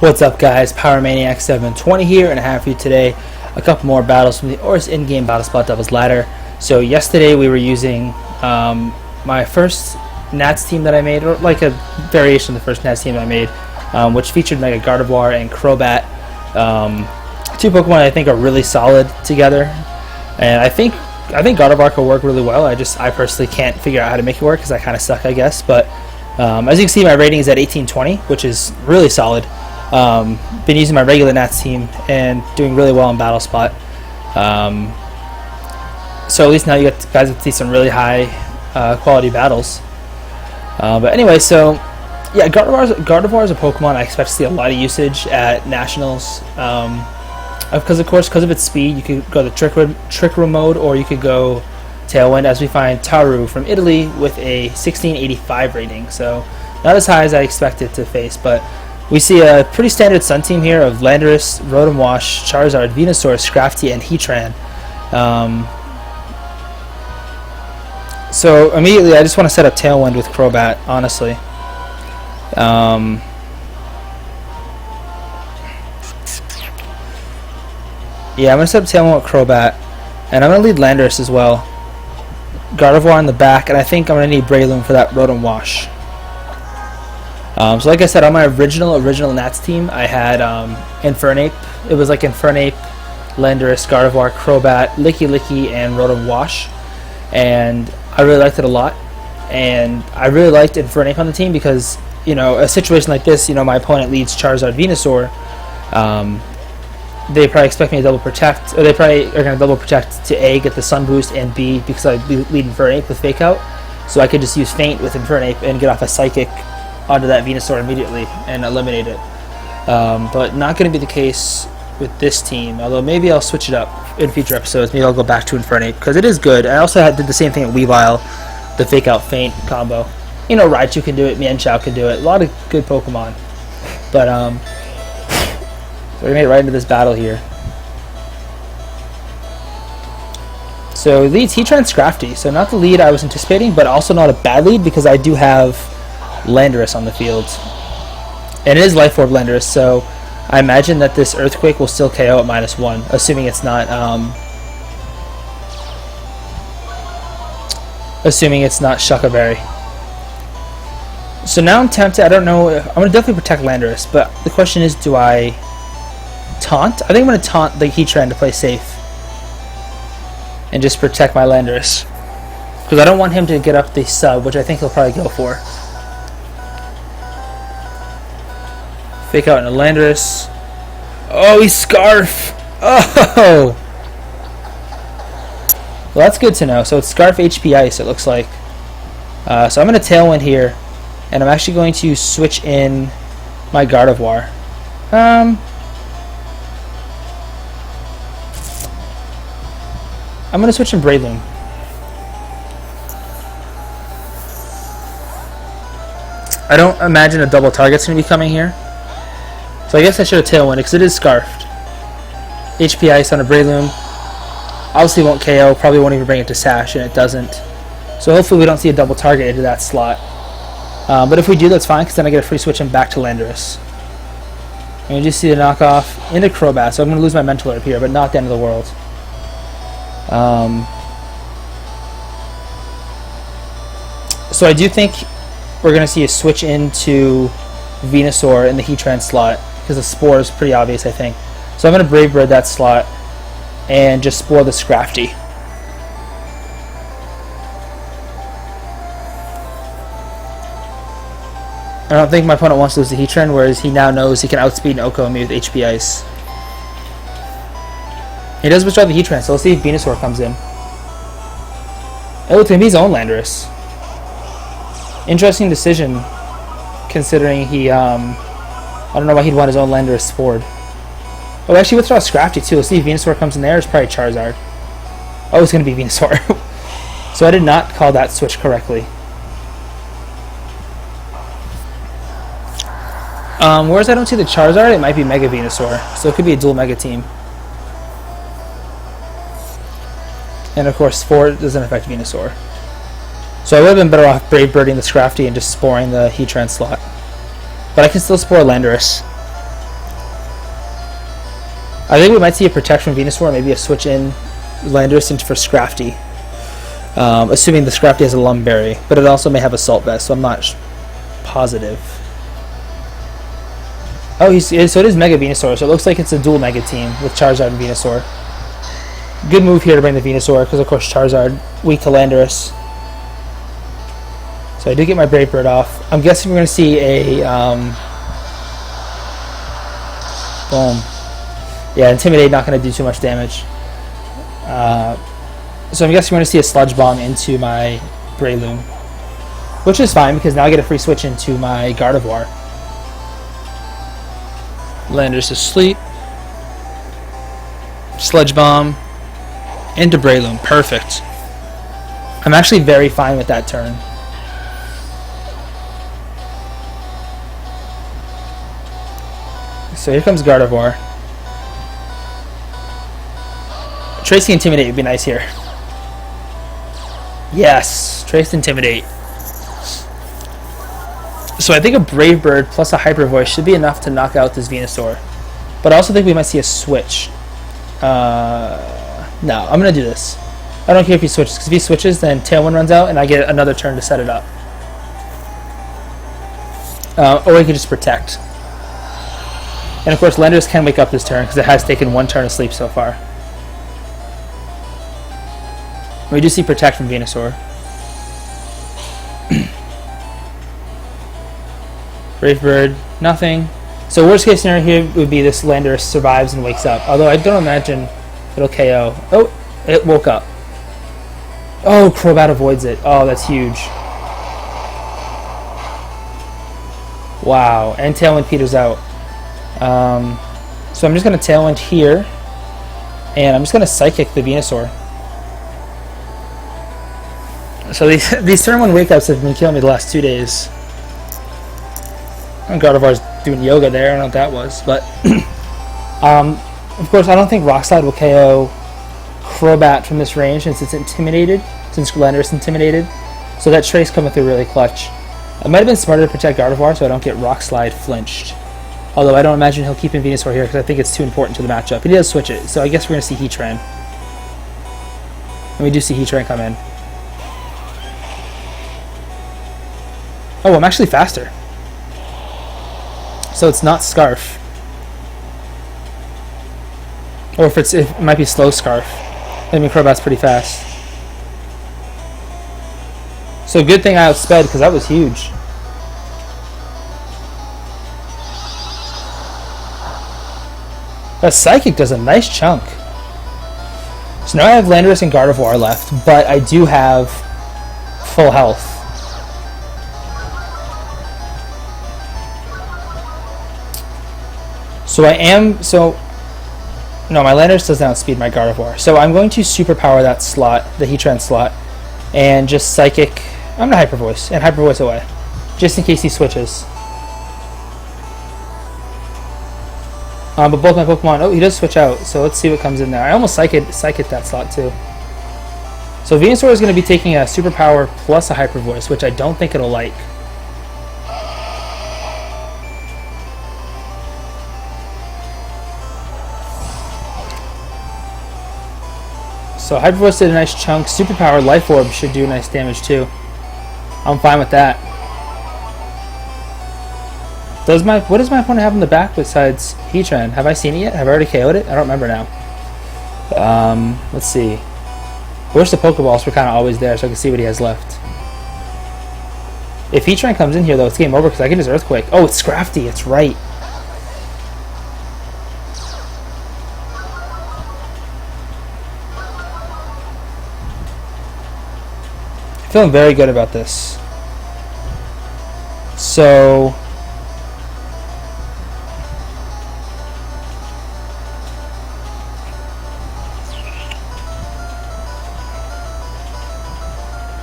What's up, guys? Power Maniac 720 here, and I have for you today a couple more battles from the ORAS in-game battle spot Devil's Ladder. So yesterday we were using my first Nats team that I made, or like a variation of the first Nats team I made, which featured Mega Gardevoir and Crobat. Two Pokemon I think are really solid together, and I think Gardevoir could work really well. I personally can't figure out how to make it work because I kind of suck, I guess. But as you can see, my rating is at 1820, which is really solid. Been using my regular Nats team and doing really well in Battle Spot. So at least now you guys get to see some really high quality battles. But anyway, so yeah, Gardevoir is a Pokemon I expect to see a lot of usage at Nationals. Because of its speed, you could go the Trick Room mode, or you could go Tailwind, as we find Taru from Italy with a 1685 rating. So not as high as I expected to face, but we see a pretty standard Sun team here of Landorus, Rotom Wash, Charizard, Venusaur, Scrafty, and Heatran. So immediately I just want to set up Tailwind with Crobat, honestly. Yeah, I'm going to set up Tailwind with Crobat, and I'm going to lead Landorus as well. Gardevoir in the back, and I think I'm going to need Breloom for that Rotom Wash. So like I said, on my original Nats team, I had Infernape. It was like Infernape, Landorus, Gardevoir, Crobat, Licky, and Rotom Wash. And I really liked it a lot. And I really liked Infernape on the team because, you know, a situation like this, you know, my opponent leads Charizard, Venusaur. They probably expect me to double protect, or they probably are going to double protect to A, get the Sun Boost, and B, because I lead Infernape with Fake Out. So I could just use Feint with Infernape and get off a Psychic onto that Venusaur immediately and eliminate it. But not going to be the case with this team, although maybe I'll switch it up in future episodes. Maybe I'll go back to Infernape because it is good. I also did the same thing at Weavile, the Fake Out Feint combo. You know, Raichu can do it, Mienshao can do it, a lot of good Pokemon. But so we're going to get right into this battle here. So leads Heatran, Scrafty, so not the lead I was anticipating, but also not a bad lead because I do have Landorus on the field, and it is Life Orb Landorus, so I imagine that this Earthquake will still KO at -1, assuming it's not Shuckle Berry. So now I'm tempted. I don't know. I'm gonna definitely protect Landorus, but the question is, do I taunt? I think I'm gonna taunt the Heatran to play safe and just protect my Landorus because I don't want him to get up the sub, which I think he'll probably go for. Fake Out into Landorus. Oh, he's Scarf! Oh! Well, that's good to know. So it's Scarf HP Ice, it looks like. So I'm going to Tailwind here, and I'm actually going to switch in my Gardevoir. I'm going to switch in Breloom. I don't imagine a double target's going to be coming here. So I guess I should have Tailwind because it is Scarfed. HP Ice on a Breloom. Obviously won't KO, probably won't even bring it to Sash, and it doesn't. So hopefully we don't see a double target into that slot. But if we do, that's fine because then I get a free switch and back to Landorus. And you just see the knockoff into Crobat, so I'm going to lose my Mental Herb here, but not the end of the world. So I do think we're going to see a switch into Venusaur in the Heatran slot because the Spore is pretty obvious, I think. So I'm going to Brave Bird that slot and just Spore the Scrafty. I don't think my opponent wants to lose the Heatran, whereas he now knows he can outspeed and Oko me with HP Ice. He does withdraw the Heatran, so let's see if Venusaur comes in. Oh, to him, his own Landorus. Interesting decision, considering he, I don't know why he'd want his own Landorus Spore. Oh, actually withdraws Scrafty too. Let's see if Venusaur comes in there. It's probably Charizard. Oh, it's going to be Venusaur. So I did not call that switch correctly. Whereas I don't see the Charizard, it might be Mega Venusaur. So it could be a dual Mega team. And of course, Spore doesn't affect Venusaur. So I would have been better off Brave Birding the Scrafty and just sporing the Heatran slot. But I can still spore Landorus. I think we might see a Protect from Venusaur, maybe a switch in Landorus into for Scrafty. Assuming the Scrafty has a Lumberry, but it also may have Assault Vest, so I'm not positive. Oh, so it is Mega Venusaur, so it looks like it's a dual Mega team with Charizard and Venusaur. Good move here to bring the Venusaur, because of course Charizard weak to Landorus. So I do get my Brave Bird off. I'm guessing we're going to see a boom. Yeah, Intimidate not going to do too much damage. So I'm guessing we're going to see a Sludge Bomb into my Breloom, which is fine because now I get a free switch into my Gardevoir. Landorus asleep. Sludge Bomb into Breloom. Perfect. I'm actually very fine with that turn. So here comes Gardevoir. Tracy Intimidate would be nice here. Yes, Trace Intimidate. So I think a Brave Bird plus a Hyper Voice should be enough to knock out this Venusaur. But I also think we might see a switch. No, I'm going to do this. I don't care if he switches, because if he switches, then Tailwind runs out, and I get another turn to set it up. Or he could just Protect. And of course, Landorus can wake up this turn, because it has taken one turn of sleep so far. We do see Protect from Venusaur. Brave Bird, nothing. So worst case scenario here would be this Landorus survives and wakes up. Although I don't imagine it'll KO. Oh, it woke up. Oh, Crobat avoids it. Oh, that's huge. Wow, and Tailwind peters out. So I'm just going to Tailwind here. And I'm just going to Psychic the Venusaur. So these turn 1 wake ups have been killing me the last 2 days. Gardevoir's doing yoga there, I don't know what that was. But, of course, I don't think Rock Slide will KO Crobat from this range since it's intimidated, since Landorus intimidated. So that Trace coming through really clutch. It might have been smarter to protect Gardevoir so I don't get Rock Slide flinched. Although I don't imagine he'll keep in Venusaur here because I think it's too important to the matchup. He does switch it, so I guess we're going to see Heatran. And we do see Heatran come in. Oh, I'm actually faster. So it's not Scarf. Or if it might be Slow Scarf. I mean, Crobat's pretty fast. So good thing I outsped because that was huge. That Psychic does a nice chunk. So now I have Landorus and Gardevoir left, but I do have full health. No, my Landorus doesn't outspeed my Gardevoir. So I'm going to superpower that slot, the Heatran slot, and just Psychic. I'm going to Hyper Voice, and Hyper Voice away, just in case he switches. But both my Pokemon, oh, he does switch out, so let's see what comes in there. I almost Psychic that slot too. So Venusaur is going to be taking a Superpower plus a Hyper Voice, which I don't think it'll like. So Hyper Voice did a nice chunk. Superpower Life Orb should do nice damage too. I'm fine with that. What does my opponent have in the back besides Heatran? Have I seen it yet? Have I already KO'd it? I don't remember now. Let's see. I wish the Pokeballs were kind of always there so I can see what he has left. If Heatran comes in here though, it's game over because I can just Earthquake. Oh, it's Scrafty. It's right. Feeling very good about this. So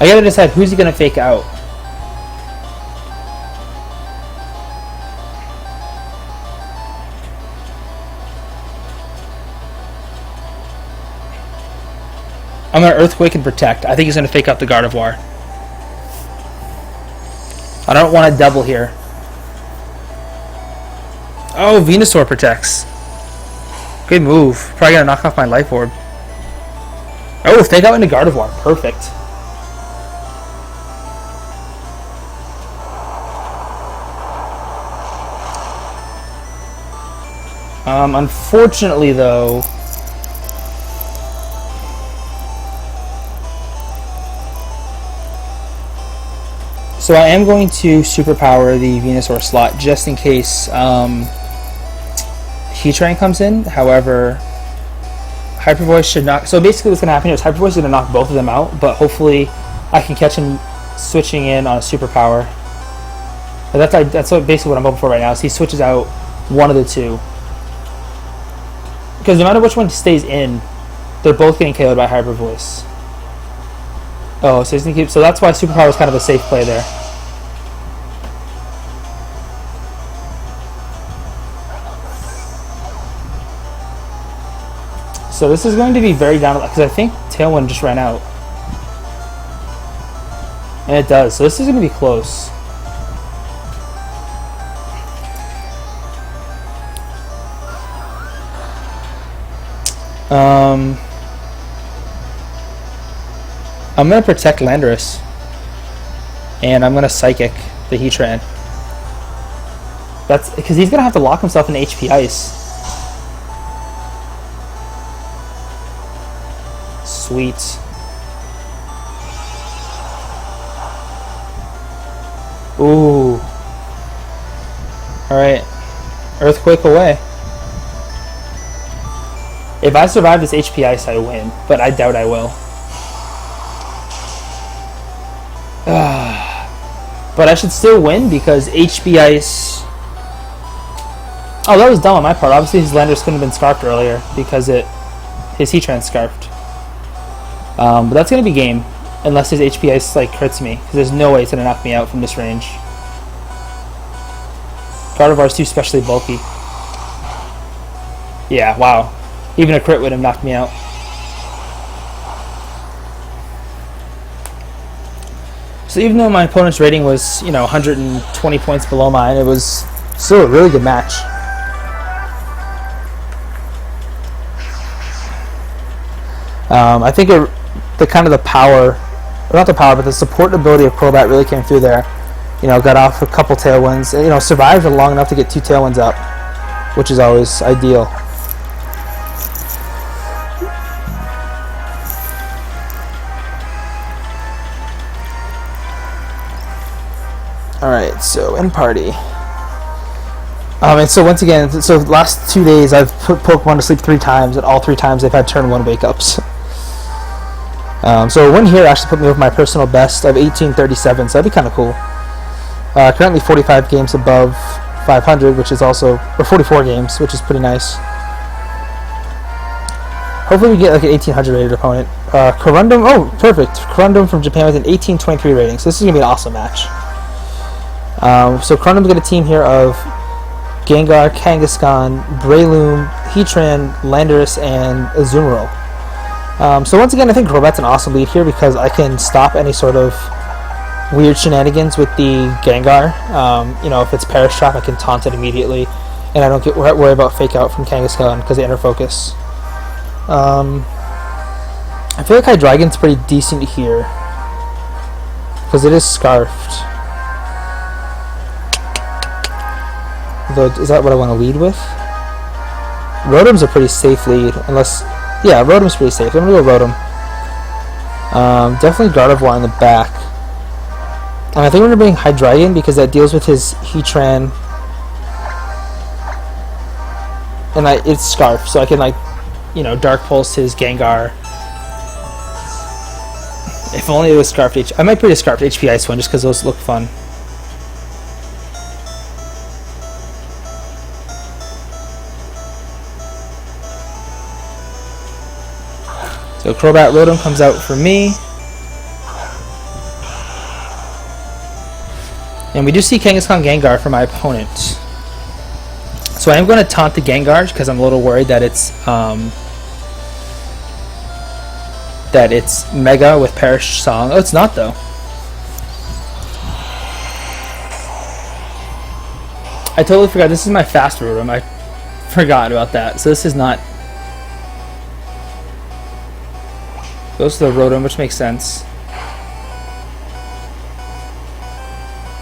I gotta decide who's he gonna fake out. I'm gonna Earthquake and Protect. I think he's gonna fake out the Gardevoir. I don't want to double here. Oh, Venusaur protects. Good move. Probably gonna knock off my life orb. Oh, Fake Out into Gardevoir. Perfect. Unfortunately, though, so I am going to superpower the Venusaur slot just in case Heatran comes in. However, Hyper Voice should not. So basically, what's going to happen here is Hyper Voice is going to knock both of them out, but hopefully, I can catch him switching in on a superpower. But that's basically what I'm hoping for right now. Is he switches out one of the two. Because no matter which one stays in, they're both getting KO'd by Hyper Voice. Oh, so he's gonna keep. So that's why Superpower is kind of a safe play there. So this is going to be very down because I think Tailwind just ran out, and it does. So this is going to be close. I'm going to protect Landorus, and I'm going to Psychic the Heatran. That's because he's going to have to lock himself in HP Ice. Sweet. Ooh. Alright. Earthquake away. If I survive this HP Ice, I win, but I doubt I will. But I should still win because HP Ice... Oh, that was dumb on my part. Obviously, his Landorus couldn't have been Scarfed earlier because his Heatran Scarfed. But that's going to be game unless his HP Ice like hurts me because there's no way it's going to knock me out from this range. Gardevoir's too specially bulky. Yeah, wow. Even a crit would have knocked me out. So even though my opponent's rating was, 120 points below mine, it was still a really good match. I think the power, or not the power, but the support ability of Crobat really came through there. Got off a couple Tailwinds, and, survived long enough to get 2 Tailwinds up, which is always ideal. Alright, so in party. And so once again, so last 2 days I've put Pokemon to sleep 3 times, and all 3 times they've had turn 1 wake-ups. So a win here actually put me with my personal best of 1837, so that'd be kind of cool. Currently 45 games above 500, which is also, or 44 games, which is pretty nice. Hopefully we get like an 1800 rated opponent. Corundum, oh, perfect. Corundum from Japan with an 1823 rating, so this is going to be an awesome match. So Corundum's got a team here of Gengar, Kangaskhan, Breloom, Heatran, Landorus, and Azumarill. So once again, I think Crobat's an awesome lead here because I can stop any sort of weird shenanigans with the Gengar. If it's Perish Trap, I can taunt it immediately, and I don't get worry about Fake Out from Kangaskhan because of Inner Focus. I feel like Hydreigon's pretty decent here because it is Scarfed. Though, is that what I want to lead with? Rotom's a pretty safe lead, unless... Yeah, Rotom's pretty safe. I'm going to go Rotom. Definitely Gardevoir in the back. And I think we're going to bring Hydreigon because that deals with his Heatran. And it's Scarf, so I can, Dark Pulse his Gengar. If only it was Scarfed HP... I might put a Scarfed HP Ice one just because those look fun. So Crobat Rotom comes out for me. And we do see Kangaskhan Gengar for my opponent. So I am going to taunt the Gengar because I'm a little worried that it's Mega with Perish Song. Oh, it's not though. I totally forgot. This is my fast Rotom. I forgot about that. So this is not Goes to the Rotom, which makes sense.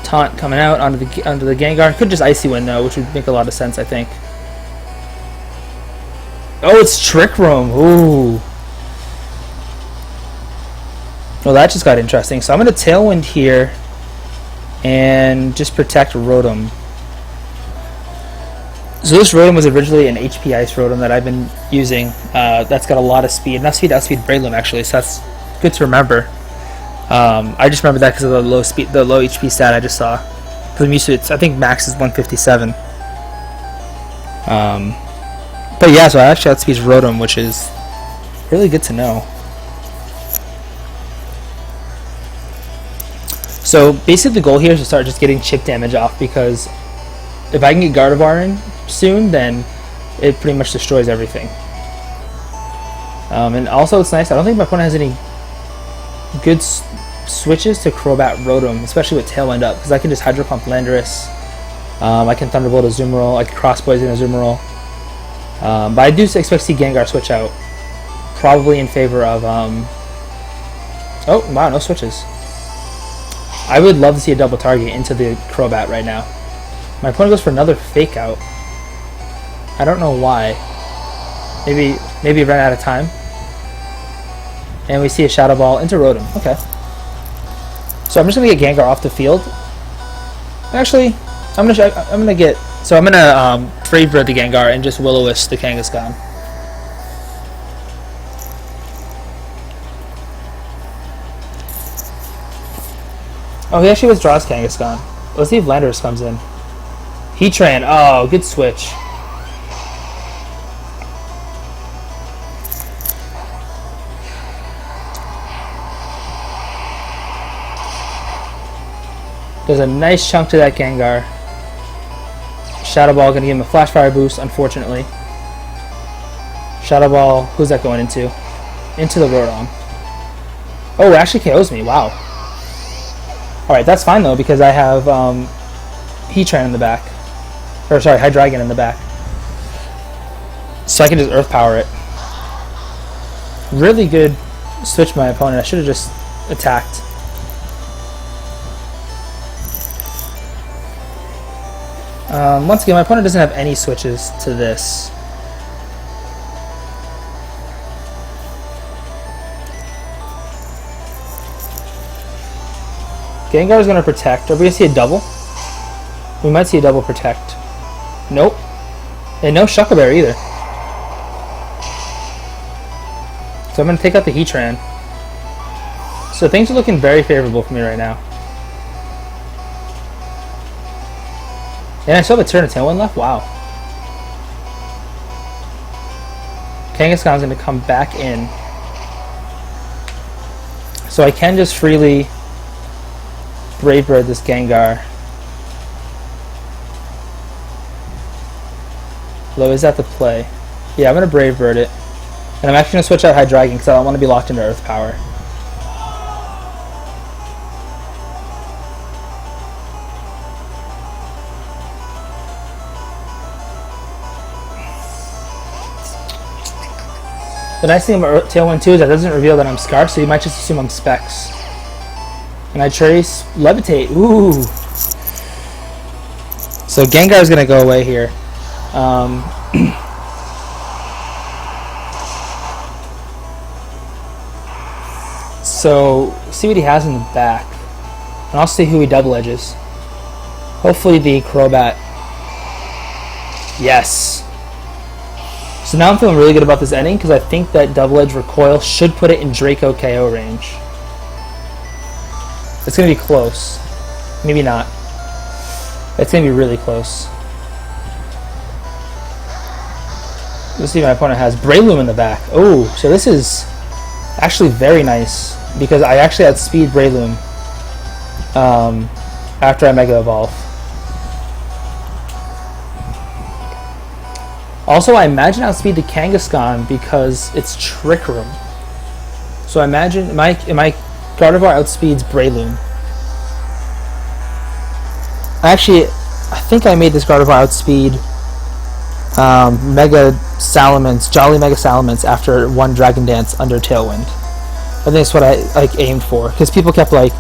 Taunt coming out onto the Gengar. Could just Icy Wind though, which would make a lot of sense, I think. Oh, it's Trick Room. Ooh. Well, that just got interesting. So I'm going to Tailwind here and just protect Rotom. So this Rotom was originally an HP Ice Rotom that I've been using. That's got a lot of speed. Enough speed to outspeed Breloom, actually, so that's good to remember. I just remember that because of the low HP stat I just saw. Because I'm used to it. I think max is 157. But yeah, so I actually outspeed Rotom, which is really good to know. So basically the goal here is to start just getting chip damage off, because if I can get Gardevoir in soon, then it pretty much destroys everything. And also it's nice, I don't think my opponent has any good switches to Crobat Rotom, especially with Tailwind up, because I can just Hydro Pump Landorus, I can Thunderbolt Azumarill, I can Cross Poison Azumarill. But I do expect to see Gengar switch out, probably in favor of, oh wow, no switches. I would love to see a double target into the Crobat right now. My opponent goes for another Fake Out. I don't know why. Maybe it ran out of time. And we see a Shadow Ball into Rotom. Okay. So I'm just gonna get Gengar off the field. Actually, I'm gonna Brave Bird the Gengar and just Will-O-Wisp the Kangaskhan. Oh, he actually withdraws Kangaskhan. Let's see if Landorus comes in. Heatran. Oh, good switch. There's a nice chunk to that Gengar. Shadow Ball gonna give him a Flash Fire boost, unfortunately. Shadow Ball, who's that going into? Into the Rotom. Oh, it actually KOs me, wow. Alright, that's fine though, because I have Heatran in the back. Or sorry, Hydreigon in the back. So I can just Earth Power it. Really good switch by my opponent. I should have just attacked. Once again, my opponent doesn't have any switches to this. Gengar is going to protect. Are we going to see a double? We might see a double protect. Nope. And no Shuckle Berry either. So I'm going to take out the Heatran. So things are looking very favorable for me right now. And I still have a turn of Tailwind left? Wow. Kangaskhan is going to come back in. So I can just freely Brave Bird this Gengar. Although, is that the play? Yeah, I'm going to Brave Bird it. And I'm actually going to switch out Hydreigon because I don't want to be locked into Earth Power. The nice thing about Tailwind 2 is that it doesn't reveal that I'm Scarf, so you might just assume I'm Specs. And I Trace, Levitate, ooh! So Gengar is going to go away here. So, see what he has in the back. And I'll see who he double edges. Hopefully the Crobat. Yes! So now I'm feeling really good about this ending because I think that Double Edge Recoil should put it in Draco KO range. It's going to be close. Maybe not. It's going to be really close. Let's see if my opponent has Breloom in the back. Oh, so this is actually very nice because I actually outspeed Breloom after I Mega Evolve. Also, I imagine outspeed the Kangaskhan because it's Trick Room. So I imagine my Gardevoir outspeeds Breloom. Actually, I think I made this Gardevoir outspeed Mega Salamence, Jolly Mega Salamence after one Dragon Dance under Tailwind. I think that's what I like aimed for, because people kept like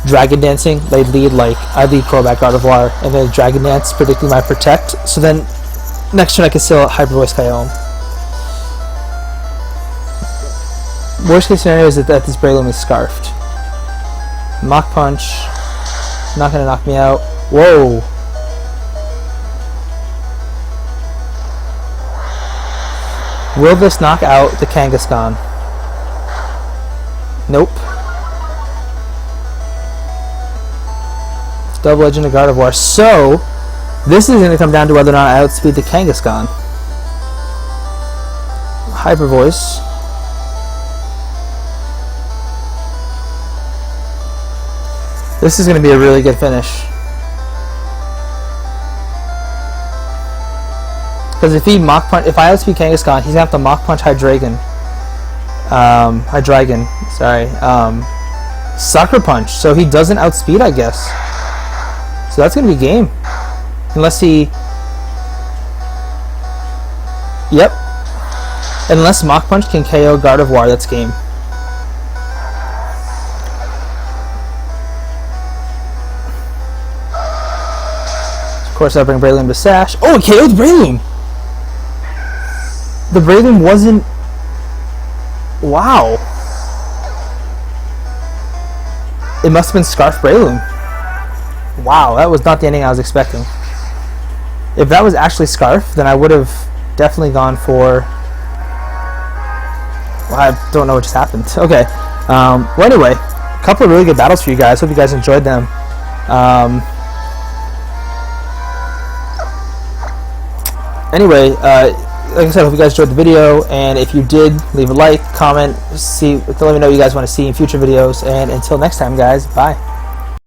dragon dancing. They'd lead like I'd lead Korvac God of War, and then dragon dance predicting my protect. So then next turn I could still hyper voice KO him. Worst case scenario is that this Breloom is scarfed. Mach punch, not gonna knock me out. Whoa. Will this knock out the Kangaskhan? Nope. Double Edge into God of War. So, this is going to come down to whether or not I outspeed the Kangaskhan. Hyper Voice. This is going to be a really good finish. Because if he Mach Punch, if I outspeed Kangaskhan, he's going to have to Mach Punch Hydreigon. Sucker Punch. So he doesn't outspeed, I guess. So that's going to be game. Unless he... Yep. Unless Mach Punch can KO God of War, that's game. Of course, I'll bring Breloom to Sash. Oh, it KO'd Breloom! The Breloom wasn't... Wow. It must have been Scarf Breloom. Wow, that was not the ending I was expecting. If that was actually Scarf, then I would have definitely gone for... Well, I don't know what just happened. Okay. Well, anyway, a couple of really good battles for you guys. Hope you guys enjoyed them. Anyway, like I said, I hope you guys enjoyed the video, and if you did, leave a like, comment, let me know what you guys want to see in future videos, and until next time, guys, bye.